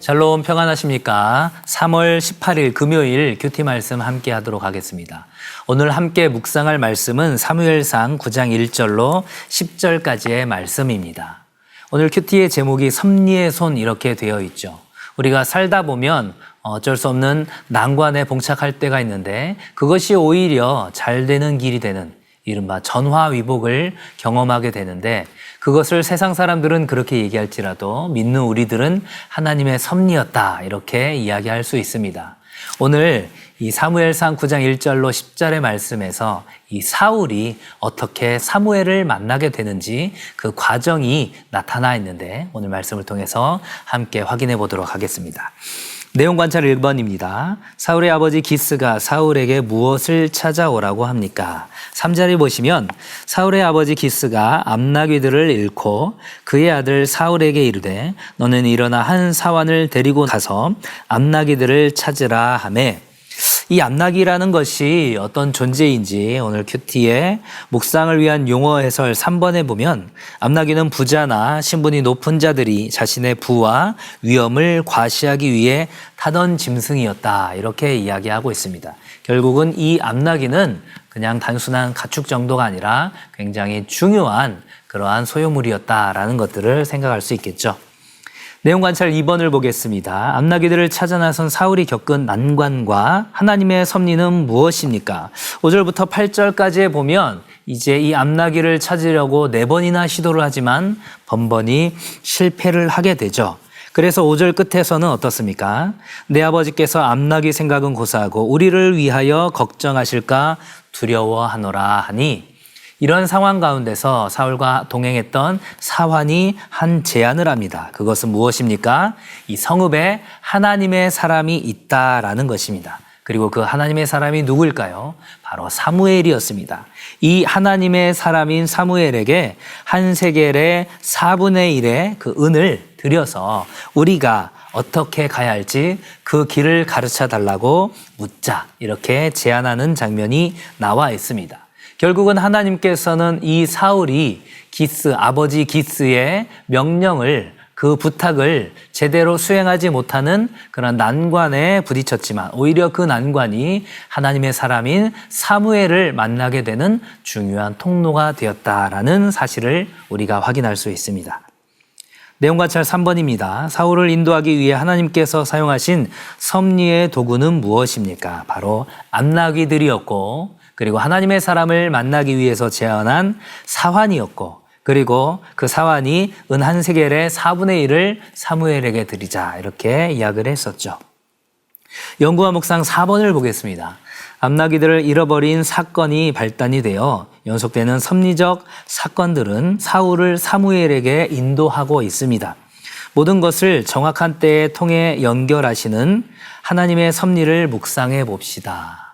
샬롬 평안하십니까? 3월 18일 금요일 큐티 말씀 함께 하도록 하겠습니다. 오늘 함께 묵상할 말씀은 사무엘상 9장 1절로 10절까지의 말씀입니다. 오늘 큐티의 제목이 섭리의 손 이렇게 되어 있죠. 우리가 살다 보면 어쩔 수 없는 난관에 봉착할 때가 있는데 그것이 오히려 잘 되는 길이 되는 이른바 전화위복을 경험하게 되는데 그것을 세상 사람들은 그렇게 얘기할지라도 믿는 우리들은 하나님의 섭리였다 이렇게 이야기할 수 있습니다. 오늘 이 사무엘상 9장 1절로 10절의 말씀에서 이 사울이 어떻게 사무엘을 만나게 되는지 그 과정이 나타나 있는데 오늘 말씀을 통해서 함께 확인해 보도록 하겠습니다. 내용 관찰 1번입니다. 사울의 아버지 기스가 사울에게 무엇을 찾아오라고 합니까? 3절에 보시면 사울의 아버지 기스가 암나귀들을 잃고 그의 아들 사울에게 이르되 너는 일어나 한 사환을 데리고 가서 암나귀들을 찾으라 하매 이 암나귀라는 것이 어떤 존재인지 오늘 큐티의 묵상을 위한 용어 해설 3번에 보면 암나귀는 부자나 신분이 높은 자들이 자신의 부와 위엄을 과시하기 위해 타던 짐승이었다 이렇게 이야기하고 있습니다. 결국은 이 암나귀는 그냥 단순한 가축 정도가 아니라 굉장히 중요한 그러한 소유물이었다라는 것들을 생각할 수 있겠죠. 내용 관찰 2번을 보겠습니다. 암나귀들을 찾아 나선 사울이 겪은 난관과 하나님의 섭리는 무엇입니까? 5절부터 8절까지에 보면 이제 이 암나귀를 찾으려고 4번이나 시도를 하지만 번번이 실패를 하게 되죠. 그래서 5절 끝에서는 어떻습니까? 내 아버지께서 암나귀 생각은 고사하고 우리를 위하여 걱정하실까 두려워하노라 하니 이런 상황 가운데서 사울과 동행했던 사환이 한 제안을 합니다. 그것은 무엇입니까? 이 성읍에 하나님의 사람이 있다라는 것입니다. 그리고 그 하나님의 사람이 누구일까요? 바로 사무엘이었습니다. 이 하나님의 사람인 사무엘에게 한 세겔의 4분의 1의 그 은을 들여서 우리가 어떻게 가야 할지 그 길을 가르쳐 달라고 묻자 이렇게 제안하는 장면이 나와 있습니다. 결국은 하나님께서는 이 사울이 아버지 기스의 명령을 그 부탁을 제대로 수행하지 못하는 그런 난관에 부딪혔지만 오히려 그 난관이 하나님의 사람인 사무엘을 만나게 되는 중요한 통로가 되었다라는 사실을 우리가 확인할 수 있습니다. 내용 관찰 3번입니다. 사울을 인도하기 위해 하나님께서 사용하신 섭리의 도구는 무엇입니까? 바로 암나귀들이었고 그리고 하나님의 사람을 만나기 위해서 제안한 사환이었고 그리고 그 사환이 은 한 세겔의 4분의 1을 사무엘에게 드리자 이렇게 이야기를 했었죠. 연구와 묵상 4번을 보겠습니다. 암나귀들을 잃어버린 사건이 발단이 되어 연속되는 섭리적 사건들은 사울을 사무엘에게 인도하고 있습니다. 모든 것을 정확한 때에 통해 연결하시는 하나님의 섭리를 묵상해 봅시다.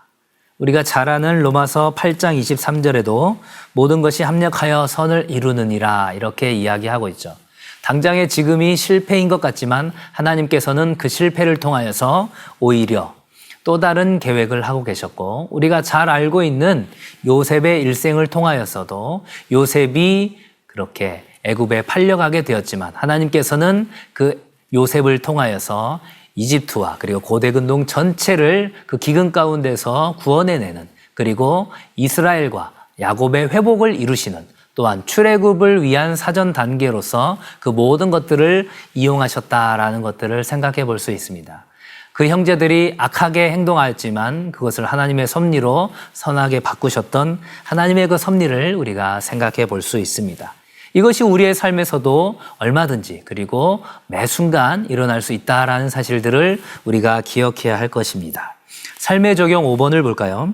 우리가 잘 아는 로마서 8장 23절에도 모든 것이 합력하여 선을 이루느니라 이렇게 이야기하고 있죠. 당장의 지금이 실패인 것 같지만 하나님께서는 그 실패를 통하여서 오히려 또 다른 계획을 하고 계셨고 우리가 잘 알고 있는 요셉의 일생을 통하여서도 요셉이 그렇게 애굽에 팔려가게 되었지만 하나님께서는 그 요셉을 통하여서 이집트와 그리고 고대근동 전체를 그 기근 가운데서 구원해내는 그리고 이스라엘과 야곱의 회복을 이루시는 또한 출애굽을 위한 사전 단계로서 그 모든 것들을 이용하셨다라는 것들을 생각해 볼 수 있습니다. 그 형제들이 악하게 행동하였지만 그것을 하나님의 섭리로 선하게 바꾸셨던 하나님의 그 섭리를 우리가 생각해 볼 수 있습니다. 이것이 우리의 삶에서도 얼마든지 그리고 매 순간 일어날 수 있다라는 사실들을 우리가 기억해야 할 것입니다. 삶의 적용 5번을 볼까요?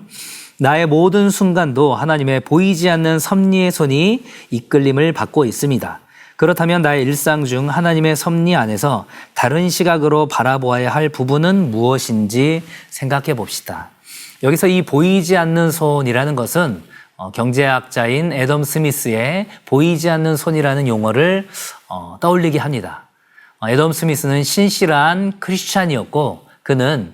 나의 모든 순간도 하나님의 보이지 않는 섭리의 손이 이끌림을 받고 있습니다. 그렇다면 나의 일상 중 하나님의 섭리 안에서 다른 시각으로 바라보아야 할 부분은 무엇인지 생각해 봅시다. 여기서 이 보이지 않는 손이라는 것은 경제학자인 애덤 스미스의 보이지 않는 손이라는 용어를 떠올리게 합니다. 애덤 스미스는 신실한 크리스찬이었고 그는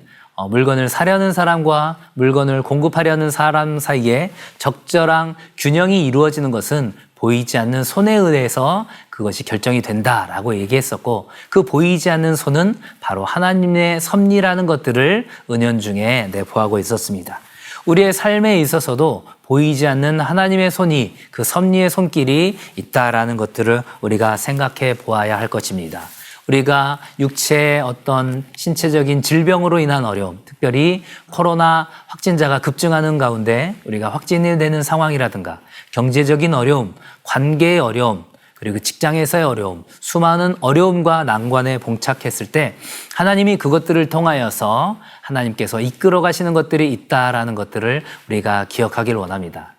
물건을 사려는 사람과 물건을 공급하려는 사람 사이에 적절한 균형이 이루어지는 것은 보이지 않는 손에 의해서 그것이 결정이 된다라고 얘기했었고, 그 보이지 않는 손은 바로 하나님의 섭리라는 것들을 은연중에 내포하고 있었습니다. 우리의 삶에 있어서도 보이지 않는 하나님의 손이, 그 섭리의 손길이 있다라는 것들을 우리가 생각해 보아야 할 것입니다. 우리가 육체의 어떤 신체적인 질병으로 인한 어려움, 특별히 코로나 확진자가 급증하는 가운데 우리가 확진이 되는 상황이라든가 경제적인 어려움, 관계의 어려움, 그리고 직장에서의 어려움, 수많은 어려움과 난관에 봉착했을 때 하나님이 그것들을 통하여서 하나님께서 이끌어 가시는 것들이 있다라는 것들을 우리가 기억하길 원합니다.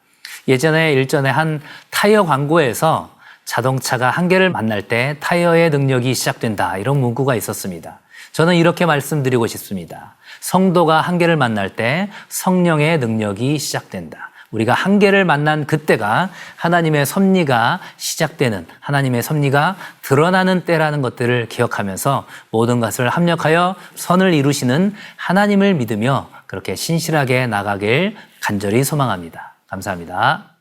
예전에 일전에 한 타이어 광고에서 자동차가 한계를 만날 때 타이어의 능력이 시작된다, 이런 문구가 있었습니다. 저는 이렇게 말씀드리고 싶습니다. 성도가 한계를 만날 때 성령의 능력이 시작된다. 우리가 한계를 만난 그때가 하나님의 섭리가 시작되는, 하나님의 섭리가 드러나는 때라는 것들을 기억하면서 모든 것을 합력하여 선을 이루시는 하나님을 믿으며 그렇게 신실하게 나가길 간절히 소망합니다. 감사합니다.